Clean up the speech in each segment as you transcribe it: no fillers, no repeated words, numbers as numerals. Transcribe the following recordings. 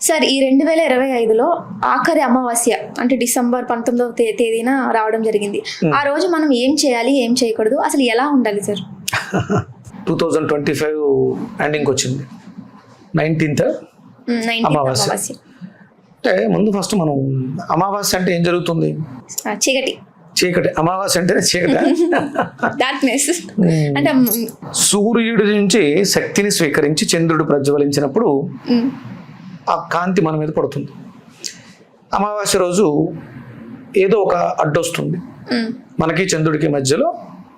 Sir ఈ 2025లో ఆఖరి అమావాస్య అంటే డిసెంబర్ 19వ తేదీన రావడం జరిగింది. ఆ రోజు మనం ఏం చేయాలి, ఏం చేయకూడదు, అసలు ఎలా ఉండాలి సార్? 2025 ఎండింగ్ వచ్చింది, 19th అమావాస్య. అంటే ముందు ఫస్ట్ మనం అమావాస్య అంటే ఏం జరుగుతుంది? చీకటి. అమావాస్య అంటే చీకటి, డార్క్నెస్. అంటే సూర్యుడి నుంచి శక్తిని స్వీకరించి చంద్రుడు ప్రజ్వలించినప్పుడు ఆ కాంతి మన మీద పడుతుంది. అమావాస్య రోజు ఏదో ఒక అడ్డు వస్తుంది మనకి, చంద్రుడికి మధ్యలో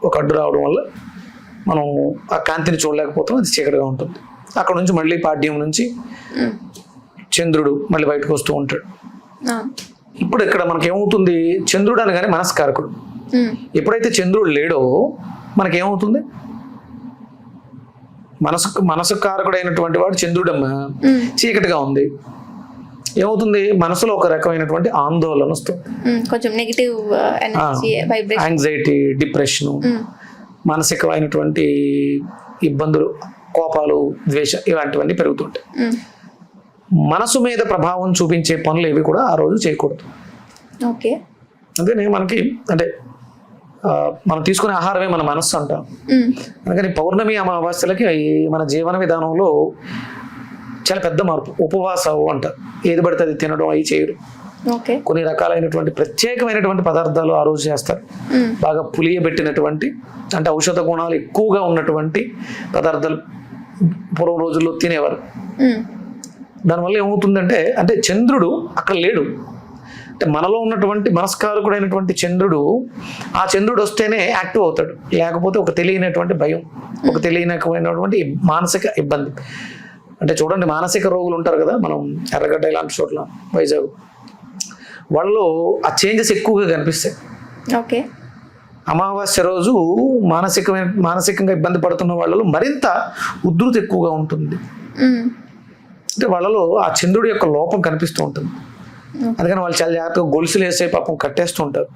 ఒక అడ్డు రావడం వల్ల మనం ఆ కాంతిని చూడలేకపోతాం, అది చీకటిగా ఉంటుంది. అక్కడ నుంచి మళ్ళీ పాడ్యం నుంచి చంద్రుడు మళ్ళీ బయటకు వస్తూ ఉంటాడు. ఇప్పుడు ఇక్కడ మనకి ఏమవుతుంది? చంద్రుడు అనగానే మనస్కారకుడు. ఎప్పుడైతే చంద్రుడు లేడో మనకేమవుతుంది? మనసు కారకుడైనటువంటి వాడు చంద్రుడమ్మ చీకటిగా ఉంది, ఏమవుతుంది? మనసులో ఒక రకమైనటువంటి ఆందోళన వస్తుంది, కొంచెం negative energy, vibration, anxiety, depression, మానసికమైనటువంటి ఇబ్బందులు, కోపాలు, ద్వేష, ఇలాంటివన్నీ పెరుగుతుంటాయి. మనసు మీద ప్రభావం చూపించే పనులు ఏవి కూడా ఆ రోజు చేయకూడదు. ఓకే, అందుకని మనకి అంటే మనం తీసుకునే ఆహారమే మన మనస్సు అంటాం. అందుకని పౌర్ణమి అమావాస్యలకి మన జీవన విధానంలో చాలా పెద్ద మార్పు. ఉపవాసం అంటారు, ఏది పడితే అది తినడం అవి చేయరు. కొన్ని రకాలైనటువంటి ప్రత్యేకమైనటువంటి పదార్థాలు ఆ రోజు చేస్తారు. బాగా పులియబెట్టినటువంటి, అంటే ఔషధ గుణాలు ఎక్కువగా ఉన్నటువంటి పదార్థాలు పూర్వం రోజుల్లో తినేవారు. దానివల్ల ఏమవుతుందంటే, అంటే చంద్రుడు అక్కడ లేడు, అంటే మనలో ఉన్నటువంటి మనస్కారకుడైనటువంటి చంద్రుడు, ఆ చంద్రుడు వస్తేనే యాక్టివ్ అవుతాడు, లేకపోతే ఒక తెలియనటువంటి భయం, ఒక తెలియనటువంటి మానసిక ఇబ్బంది. అంటే చూడండి, మానసిక రోగులు ఉంటారు కదా, మనం ఎర్రగడ్డ ఇలాంటి చోట్ల, వైజాగ్, వాళ్ళు ఆ చేంజెస్ ఎక్కువగా కనిపిస్తాయి. ఓకే, అమావాస్య రోజు మానసికంగా ఇబ్బంది పడుతున్న వాళ్ళలో మరింత ఉధృతి ఎక్కువగా ఉంటుంది. అంటే వాళ్ళలో ఆ చంద్రుడి యొక్క లోపం కనిపిస్తూ ఉంటుంది. అందుకని వాళ్ళు చాలా జాగ్రత్తగా గొలుసులు వేసే పాపం కట్టేస్తూ ఉంటారు,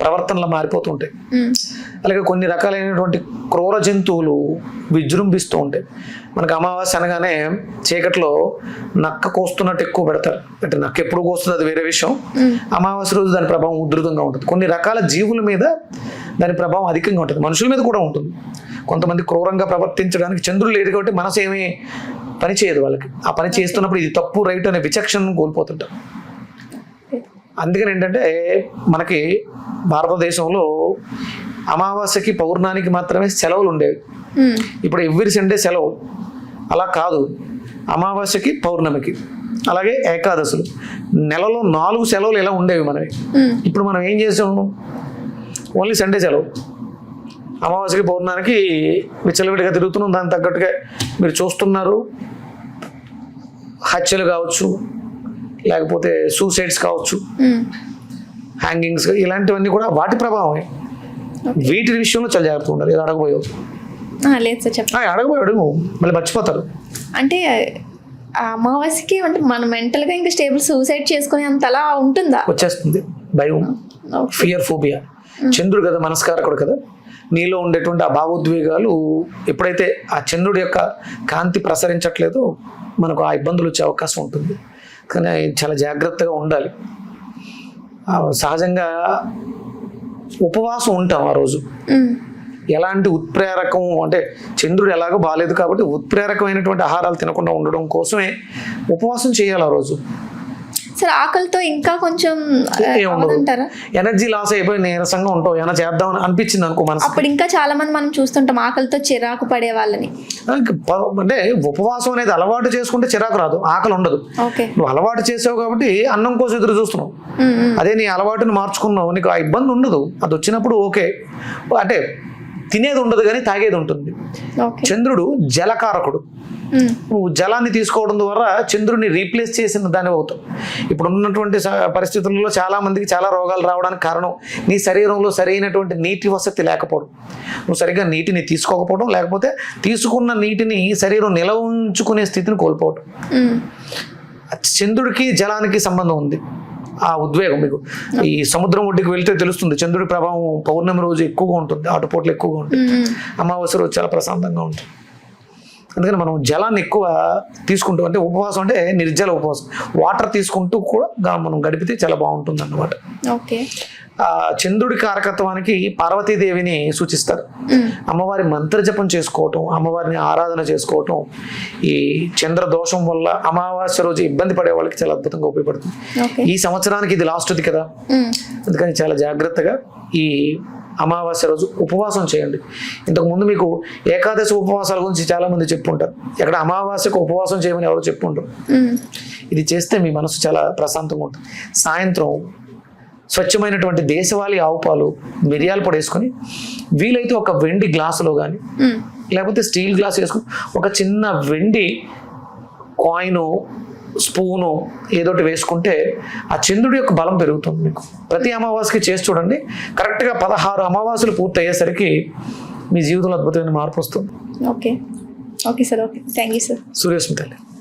ప్రవర్తనలు మారిపోతూ ఉంటాయి. అలాగే కొన్ని రకాలైనటువంటి క్రూర జంతువులు విజృంభిస్తూ ఉంటాయి. మనకు అమావాస్య అనగానే చీకట్లో నక్క కోస్తున్నట్టు ఎక్కువ పెడతారు, అంటే నక్క ఎప్పుడు కోస్తుంది అది వేరే విషయం. అమావాస్య రోజు దాని ప్రభావం ఉధృతంగా ఉంటుంది. కొన్ని రకాల జీవుల మీద దాని ప్రభావం అధికంగా ఉంటుంది, మనుషుల మీద కూడా ఉంటుంది. కొంతమంది క్రూరంగా ప్రవర్తించడానికి చంద్రుడు లేదు కాబట్టి మనసు ఏమీ పని చేయదు వాళ్ళకి. ఆ పని చేస్తున్నప్పుడు ఇది తప్పు రైట్ అనే విచక్షణను కోల్పోతుంటారు. అందుకని ఏంటంటే మనకి భారతదేశంలో అమావాస్యకి పౌర్ణానికి మాత్రమే సెలవులు ఉండేవి. ఇప్పుడు ఎవ్రీ సండే సెలవు, అలా కాదు. అమావాస్యకి పౌర్ణమికి అలాగే ఏకాదశులు, నెలలో 4 సెలవులు ఇలా ఉండేవి మనవి. ఇప్పుడు మనం ఏం చేసాము? ఓన్లీ సండే సెలవు. అమావాస్యకి పౌర్ణానికి విచ్చలవిడిగా తిరుగుతున్నాం. దానికి తగ్గట్టుగా మీరు చూస్తున్నారు, హత్యలు కావచ్చు, లేకపోతే సూసైడ్స్ కావచ్చు, హ్యాంగింగ్స్, ఇలాంటివన్నీ కూడా వాటి ప్రభావమే. వీటి విషయంలో చాలా జాగ్రత్త ఉండాలి. ఇది అడగబోయావు? అడగబోయాడు, మళ్ళీ మర్చిపోతారు. అంటే అమావాస్యకి అంటే మన మెంటల్గా ఇంకా స్టేబుల్, సూసైడ్ చేసుకునే అంత అలా ఉంటుందా? వచ్చేస్తుంది భయం, ఫియర్, ఫోబియా. చంద్రుడు కదా, మనస్కారకుడు కదా, నీలో ఉండేటువంటి ఆ భావోద్వేగాలు ఎప్పుడైతే ఆ చంద్రుడి యొక్క కాంతి ప్రసరించట్లేదో మనకు ఆ ఇబ్బందులు వచ్చే అవకాశం ఉంటుంది. కానీ చాలా జాగ్రత్తగా ఉండాలి. సహజంగా ఉపవాసం ఉంటాం ఆ రోజు. ఎలాంటి ఉత్ప్రేరకం, అంటే చంద్రుడు ఎలాగో బాగాలేదు కాబట్టి ఉత్ప్రేరకమైనటువంటి ఆహారాలు తినకుండా ఉండడం కోసమే ఉపవాసం చేయాలి ఆ రోజు. సార్ ఆకలితో ఇంకా కొంచెం ఎనర్జీ లాస్ అయిపోయి నీరసంగా ఉంటావు, ఏమైనా చేద్దామని అనిపించింది అనుకో మనసు, అప్పుడు ఇంకా చాలా మంది మనం చూస్తుంటాం ఆకలితో చిరాకు పడే వాళ్ళని. అంటే ఉపవాసం అనేది అలవాటు చేసుకుంటే చిరాకు రాదు, ఆకలి ఉండదు. నువ్వు అలవాటు చేసావు కాబట్టి అన్నం కోసం ఎదురు చూస్తున్నావు. అదే నీ అలవాటుని మార్చుకున్నావు, నీకు ఆ ఇబ్బంది ఉండదు. అది వచ్చినప్పుడు ఓకే, అంటే తినేది ఉండదు కానీ తాగేది ఉంటుంది. చంద్రుడు జలకారకుడు. నువ్వు జలాన్ని తీసుకోవడం ద్వారా చంద్రుడిని రీప్లేస్ చేసిన దాని అవుతావు. ఇప్పుడు ఉన్నటువంటి పరిస్థితుల్లో చాలా మందికి చాలా రోగాలు రావడానికి కారణం నీ శరీరంలో సరైనటువంటి నీటి వసతి లేకపోవడం. నువ్వు సరిగ్గా నీటిని తీసుకోకపోవడం, లేకపోతే తీసుకున్న నీటిని శరీరం నిలవ ఉంచుకునే స్థితిని కోల్పోవడం. చంద్రుడికి జలానికి సంబంధం ఉంది. ఆ ఉద్వేగం మీకు ఈ సముద్రం ఒడ్డుకి వెళ్తే తెలుస్తుంది. చంద్రుడి ప్రభావం పౌర్ణమి రోజు ఎక్కువగా ఉంటుంది, ఆటుపోట్లు ఎక్కువగా ఉంటుంది. అమావాస్య రోజు చాలా ప్రశాంతంగా ఉంటుంది. అందుకని మనం జలాన్ని ఎక్కువ తీసుకుంటూ, అంటే ఉపవాసం అంటే నిర్జల ఉపవాసం, వాటర్ తీసుకుంటూ కూడా మనం గడిపితే చాలా బాగుంటుంది అన్నమాట. ఓకే. చంద్రుడి కారకత్వానికి పార్వతీదేవిని సూచిస్తారు. అమ్మవారి మంత్ర జపం చేసుకోవటం, అమ్మవారిని ఆరాధన చేసుకోవటం ఈ చంద్ర దోషం వల్ల అమావాస్య రోజు ఇబ్బంది పడే వాళ్ళకి చాలా అద్భుతంగా ఉపయోగపడుతుంది. ఈ సంవత్సరానికి ఇది లాస్ట్ది కదా, అందుకని చాలా జాగ్రత్తగా ఈ అమావాస్య రోజు ఉపవాసం చేయండి. ఇంతకుముందు మీకు ఏకాదశి ఉపవాసాల గురించి చాలా మంది చెప్పుంటారు, ఎక్కడ అమావాస్యకు ఉపవాసం చేయమని ఎవరు చెప్పుంటారు. ఇది చేస్తే మీ మనసు చాలా ప్రశాంతంగా ఉంటుంది. సాయంత్రం స్వచ్ఛమైనటువంటి దేశవాళీ ఆవు పాలు, మిరియాలు పొడి వేసుకొని, వీలైతే ఒక వెండి గ్లాసులో కానీ లేకపోతే స్టీల్ గ్లాస్ వేసుకొని ఒక చిన్న వెండి కాయిను, స్పూను ఏదోటి వేసుకుంటే ఆ చంద్రుడి యొక్క బలం పెరుగుతుంది మీకు. ప్రతి అమావాస్యకి చేసి చూడండి. కరెక్ట్గా 16 అమావాస్యలు పూర్తి అయ్యేసరికి మీ జీవితంలో అద్భుతమైన మార్పు వస్తుంది. Okay. Okay sir. Okay, thank you sir. Suryasmita.